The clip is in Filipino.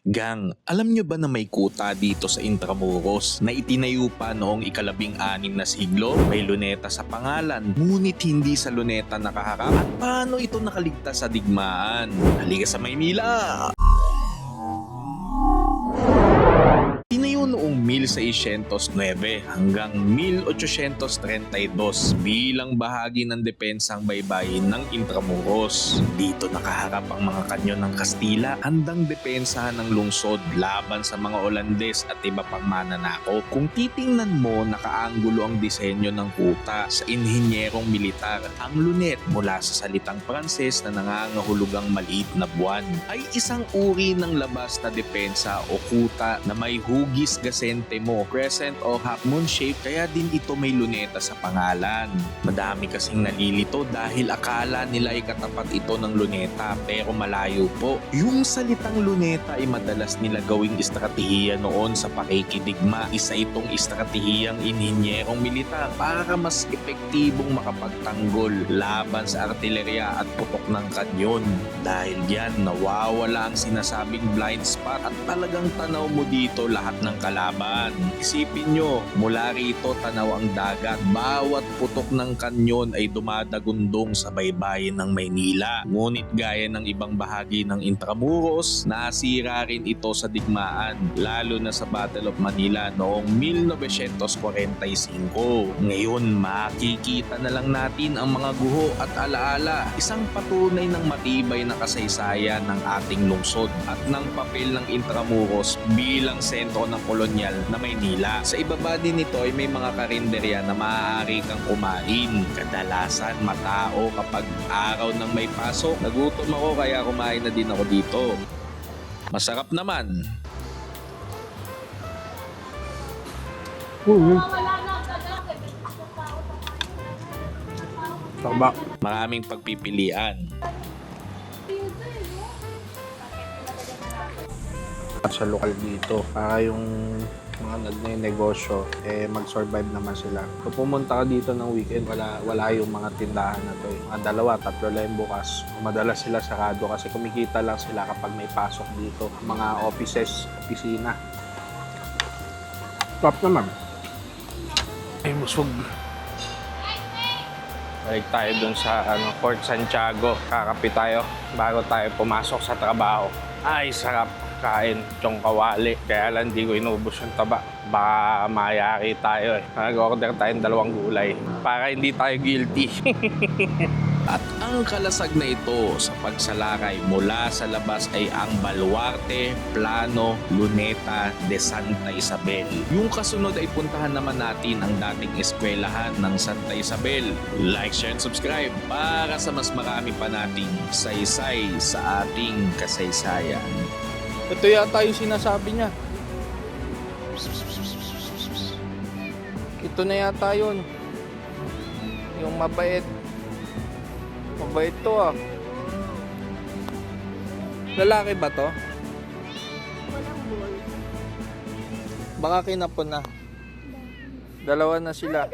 Gang, alam nyo ba na may kuta dito sa Intramuros na itinayo pa noong ika-16 na siglo? May luneta sa pangalan, ngunit hindi sa luneta nakaharap. At paano ito nakaligtas sa digmaan? Halika sa Maynila! Tinayo noong 1609 hanggang 1832 bilang bahagi ng depensang baybayin ng Intramuros. Dito nakaharap ang mga kanyon ng Kastila, handang depensahan ng lungsod laban sa mga Olandes at iba pang mananakop. Kung titingnan mo, nakaanggulo ang disenyo ng kuta sa inhinyerong militar. Ang lunet mula sa salitang Pranses na nangangahulugang maliit na buwan ay isang uri ng labas na depensa o kuta na may hugis gasente mo, crescent o half moon shape, kaya din ito may luneta sa pangalan. Madami kasing nalilito dahil akala nila ay katapat ito ng luneta pero malayo po. Yung salitang luneta ay madalas nila gawing estratehiya noon sa pakikidigma. Isa itong estratehiyang inhinyerong militar para mas epektibong makapagtanggol laban sa artilerya at putok ng kanyon. Dahil diyan nawawala ang sinasabing blind spot at talagang tanaw mo dito lahat ng kalaban. Isipin nyo, mula rito tanaw ang dagat. Bawat putok ng kanyon ay dumadagundong sa baybayin ng Maynila. Ngunit gaya ng ibang bahagi ng Intramuros, nasira rin ito sa digmaan, lalo na sa Battle of Manila noong 1945. Ngayon, makikita na lang natin ang mga guho at alaala, isang patunay ng matibay na kasaysayan ng ating lungsod at ng papel ng Intramuros bilang sentro ng kolonyal na Maynila. Sa ibaba din nito ay may mga karinderya na maaari kang kumain. Kadalasan matao kapag araw ng may pasok. Nagutom ako kaya kumain na din ako dito. Masarap naman. Taba. Maraming pagpipilian. At sa lokal dito, para yung mga nagnenegosyo, mag-survive naman sila. Kung pumunta ka dito ng weekend, wala yung mga tindahan na to. Mga 2-3 lang yung bukas. Madalas sila sarado kasi kumikita lang sila kapag may pasok dito. Mga offices, opisina. Top naman. Ay, busog. Balik tayo dun sa Fort Santiago. Kakape tayo bago tayo pumasok sa trabaho. Ay, sarap kain tiyong kawali. Kaya lang di ko inubos yung taba. Baka mayari tayo eh. Nag-order tayong 2 gulay para hindi tayo guilty. At ang kalasag na ito sa pagsalakay mula sa labas ay ang Baluarte, Plano, Luneta de Santa Isabel. Yung kasunod ay puntahan naman natin ang dating eskwelahan ng Santa Isabel. Like, share, and subscribe para sa mas marami pa nating saysay sa ating kasaysayan. Ito yata yung sinasabi niya. Ito na yata yun. Yung mabait. Mabait to ah. Lalaki ba to? Baka kinapon na. 2 na sila.